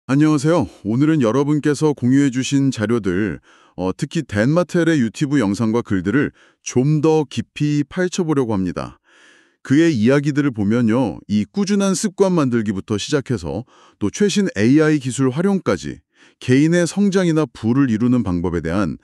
안녕하세요. 오늘은 여러분께서 공유해 주신 자료들, 특히 댄 마텔의 유튜브 영상과 글들을 좀 더 깊이 파헤쳐 보려고 합니다. 그의 이야기들을 보면요, 이 꾸준한 습관 만들기부터 시작해서 또 최신 AI 기술 활용까지 개인의 성장이나 부를 이루는 방법에 대한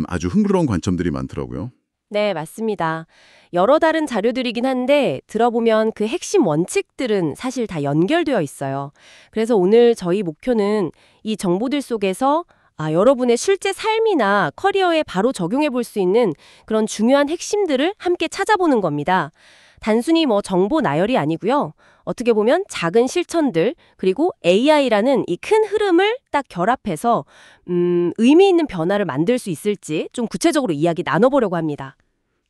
아주 흥미로운 관점들이 많더라고요. 네, 맞습니다. 여러 다른 자료들이긴 한데 들어보면 그 핵심 원칙들은 사실 다 연결되어 있어요. 그래서 오늘 저희 목표는 이 정보들 속에서 여러분의 실제 삶이나 커리어에 바로 적용해 볼 수 있는 그런 중요한 핵심들을 함께 찾아보는 겁니다. 단순히 뭐 정보 나열이 아니고요. 어떻게 보면 작은 실천들, 그리고 AI라는 이 큰 흐름을 딱 결합해서 의미 있는 변화를 만들 수 있을지 좀 구체적으로 이야기 나눠보려고 합니다.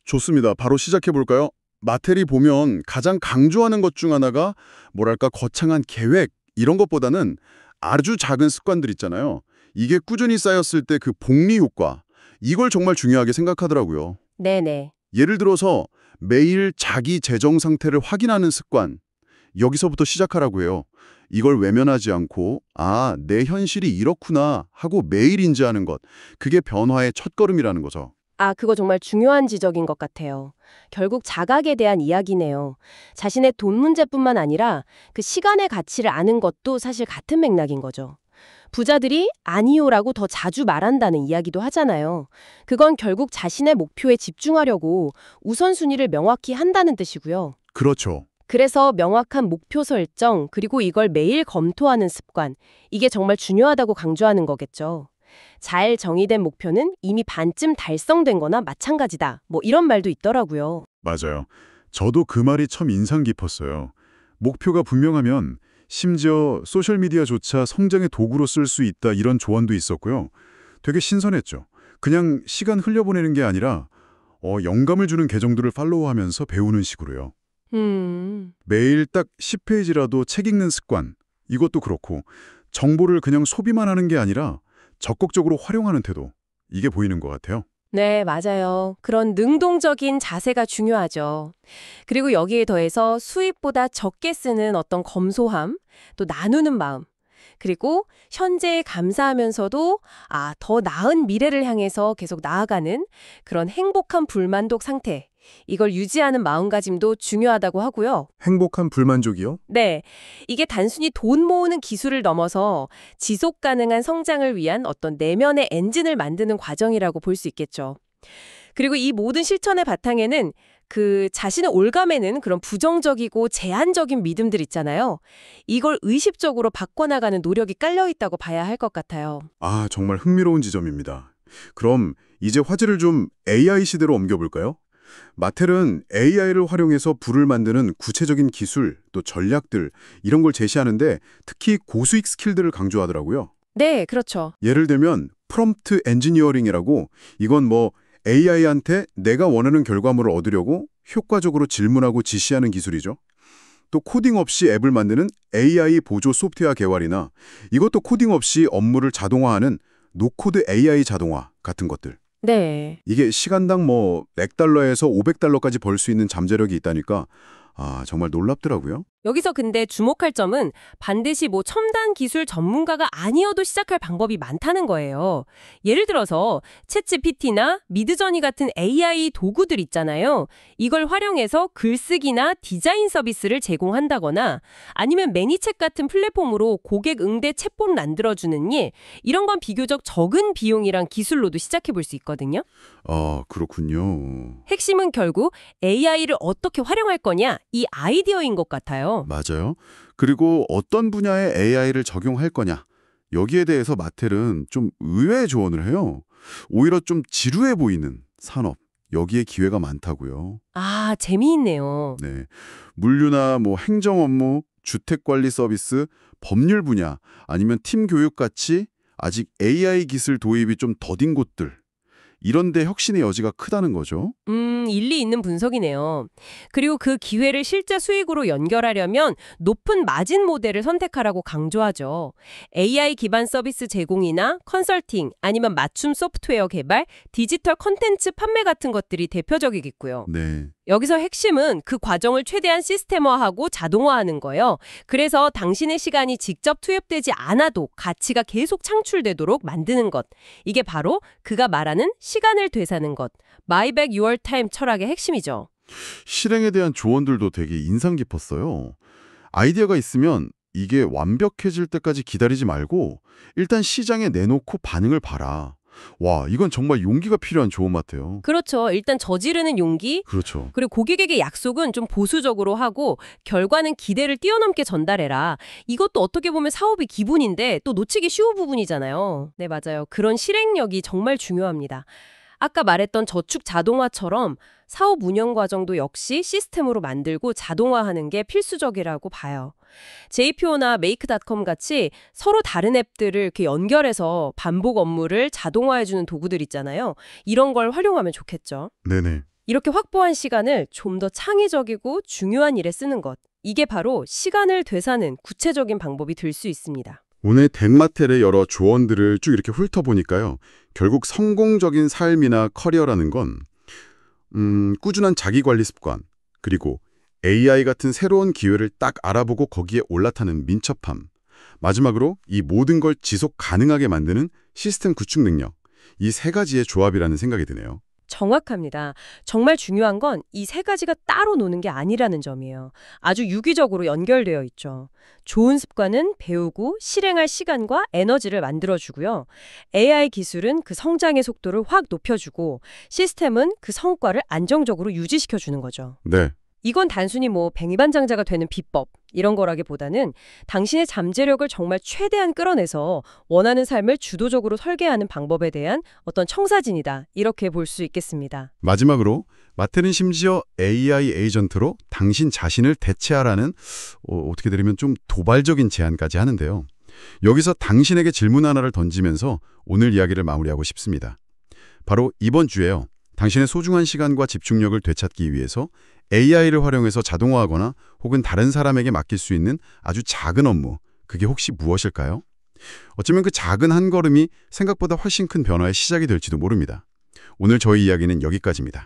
좋습니다. 바로 시작해 볼까요? 마텔이 보면 가장 강조하는 것 중 하나가 뭐랄까 거창한 계획 이런 것보다는 아주 작은 습관들 있잖아요. 이게 꾸준히 쌓였을 때 그 복리 효과 이걸 정말 중요하게 생각하더라고요. 네네. 예를 들어서 매일 자기 재정 상태를 확인하는 습관 여기서부터 시작하라고 해요. 이걸 외면하지 않고 내 현실이 이렇구나 하고 매일 인지하는 것 그게 변화의 첫걸음이라는 거죠. 그거 정말 중요한 지적인 것 같아요. 결국 자각에 대한 이야기네요. 자신의 돈 문제뿐만 아니라 그 시간의 가치를 아는 것도 사실 같은 맥락인 거죠. 부자들이 아니요라고 더 자주 말한다는 이야기도 하잖아요. 그건 결국 자신의 목표에 집중하려고 우선순위를 명확히 한다는 뜻이고요. 그렇죠. 그래서 명확한 목표 설정, 그리고 이걸 매일 검토하는 습관, 이게 정말 중요하다고 강조하는 거겠죠. 잘 정의된 목표는 이미 반쯤 달성된 거나 마찬가지다. 뭐 이런 말도 있더라고요. 맞아요. 저도 그 말이 참 인상 깊었어요. 목표가 분명하면 심지어 소셜미디어조차 성장의 도구로 쓸 수 있다 이런 조언도 있었고요. 되게 신선했죠. 그냥 시간 흘려보내는 게 아니라 영감을 주는 계정들을 팔로우하면서 배우는 식으로요. 음, 매일 딱 10페이지라도 책 읽는 습관 이것도 그렇고 정보를 그냥 소비만 하는 게 아니라 적극적으로 활용하는 태도 이게 보이는 것 같아요. 네, 맞아요. 그런 능동적인 자세가 중요하죠. 그리고 여기에 더해서 수입보다 적게 쓰는 어떤 검소함, 또 나누는 마음, 그리고 현재에 감사하면서도 더 나은 미래를 향해서 계속 나아가는 그런 행복한 불만족 상태. 이걸 유지하는 마음가짐도 중요하다고 하고요. 행복한 불만족이요? 네, 이게 단순히 돈 모으는 기술을 넘어서 지속 가능한 성장을 위한 어떤 내면의 엔진을 만드는 과정이라고 볼 수 있겠죠. 그리고 이 모든 실천의 바탕에는 그 자신을 올가매는 그런 부정적이고 제한적인 믿음들 있잖아요. 이걸 의식적으로 바꿔나가는 노력이 깔려 있다고 봐야 할 것 같아요. 정말 흥미로운 지점입니다. 그럼 이제 화제를 좀 AI 시대로 옮겨볼까요? 마텔은 AI를 활용해서 불을 만드는 구체적인 기술, 또 전략들 이런 걸 제시하는데 특히 고수익 스킬들을 강조하더라고요. 네, 그렇죠. 예를 들면 프롬프트 엔지니어링이라고 이건 뭐 AI한테 내가 원하는 결과물을 얻으려고 효과적으로 질문하고 지시하는 기술이죠. 또 코딩 없이 앱을 만드는 AI 보조 소프트웨어 개발이나 이것도 코딩 없이 업무를 자동화하는 노코드 AI 자동화 같은 것들. 네. 이게 시간당 뭐 100달러에서 500달러까지 벌 수 있는 잠재력이 있다니까 정말 놀랍더라고요. 여기서 근데 주목할 점은 반드시 뭐 첨단 기술 전문가가 아니어도 시작할 방법이 많다는 거예요. 예를 들어서 챗GPT나 미드저니 같은 AI 도구들 있잖아요. 이걸 활용해서 글쓰기나 디자인 서비스를 제공한다거나 아니면 매니챗 같은 플랫폼으로 고객 응대 챗봇 만들어주는 일, 이런 건 비교적 적은 비용이랑 기술로도 시작해 볼 수 있거든요. 그렇군요. 핵심은 결국 AI를 어떻게 활용할 거냐, 이 아이디어인 것 같아요. 맞아요. 그리고 어떤 분야에 AI를 적용할 거냐. 여기에 대해서 마텔은 좀 의외의 조언을 해요. 오히려 좀 지루해 보이는 산업. 여기에 기회가 많다고요. 재미있네요. 네. 물류나 뭐 행정 업무, 주택 관리 서비스, 법률 분야, 아니면 팀 교육 같이 아직 AI 기술 도입이 좀 더딘 곳들. 이런 데 혁신의 여지가 크다는 거죠. 일리 있는 분석이네요. 그리고 그 기회를 실제 수익으로 연결하려면 높은 마진 모델을 선택하라고 강조하죠. AI 기반 서비스 제공이나 컨설팅, 아니면 맞춤 소프트웨어 개발, 디지털 컨텐츠 판매 같은 것들이 대표적이겠고요. 네. 여기서 핵심은 그 과정을 최대한 시스템화하고 자동화하는 거예요. 그래서 당신의 시간이 직접 투입되지 않아도 가치가 계속 창출되도록 만드는 것. 이게 바로 그가 말하는 시간을 되사는 것. Buy back your time 철학의 핵심이죠. 실행에 대한 조언들도 되게 인상 깊었어요. 아이디어가 있으면 이게 완벽해질 때까지 기다리지 말고 일단 시장에 내놓고 반응을 봐라. 와, 이건 정말 용기가 필요한 조언 같아요. 그렇죠. 일단 저지르는 용기, 그렇죠. 그리고 고객에게 약속은 좀 보수적으로 하고 결과는 기대를 뛰어넘게 전달해라. 이것도 어떻게 보면 사업의 기본인데 또 놓치기 쉬운 부분이잖아요. 네, 맞아요. 그런 실행력이 정말 중요합니다. 아까 말했던 저축 자동화처럼 사업 운영 과정도 역시 시스템으로 만들고 자동화하는 게 필수적이라고 봐요. JPO나 Make.com 같이 서로 다른 앱들을 이렇게 연결해서 반복 업무를 자동화해주는 도구들 있잖아요. 이런 걸 활용하면 좋겠죠. 네네. 이렇게 확보한 시간을 좀 더 창의적이고 중요한 일에 쓰는 것. 이게 바로 시간을 되사는 구체적인 방법이 될 수 있습니다. 오늘 덴마텔의 여러 조언들을 쭉 이렇게 훑어보니까요. 결국 성공적인 삶이나 커리어라는 건 꾸준한 자기관리 습관, 그리고 AI 같은 새로운 기회를 딱 알아보고 거기에 올라타는 민첩함, 마지막으로 이 모든 걸 지속 가능하게 만드는 시스템 구축 능력, 이 세 가지의 조합이라는 생각이 드네요. 정확합니다. 정말 중요한 건 이 세 가지가 따로 노는 게 아니라는 점이에요. 아주 유기적으로 연결되어 있죠. 좋은 습관은 배우고 실행할 시간과 에너지를 만들어주고요. AI 기술은 그 성장의 속도를 확 높여주고 시스템은 그 성과를 안정적으로 유지시켜주는 거죠. 네. 이건 단순히 뭐 뱅이반장자가 되는 비법 이런 거라기보다는 당신의 잠재력을 정말 최대한 끌어내서 원하는 삶을 주도적으로 설계하는 방법에 대한 어떤 청사진이다. 이렇게 볼 수 있겠습니다. 마지막으로 마텔은 심지어 AI 에이전트로 당신 자신을 대체하라는 어떻게 들으면 좀 도발적인 제안까지 하는데요. 여기서 당신에게 질문 하나를 던지면서 오늘 이야기를 마무리하고 싶습니다. 바로 이번 주에요. 당신의 소중한 시간과 집중력을 되찾기 위해서 AI를 활용해서 자동화하거나 혹은 다른 사람에게 맡길 수 있는 아주 작은 업무, 그게 혹시 무엇일까요? 어쩌면 그 작은 한 걸음이 생각보다 훨씬 큰 변화의 시작이 될지도 모릅니다. 오늘 저희 이야기는 여기까지입니다.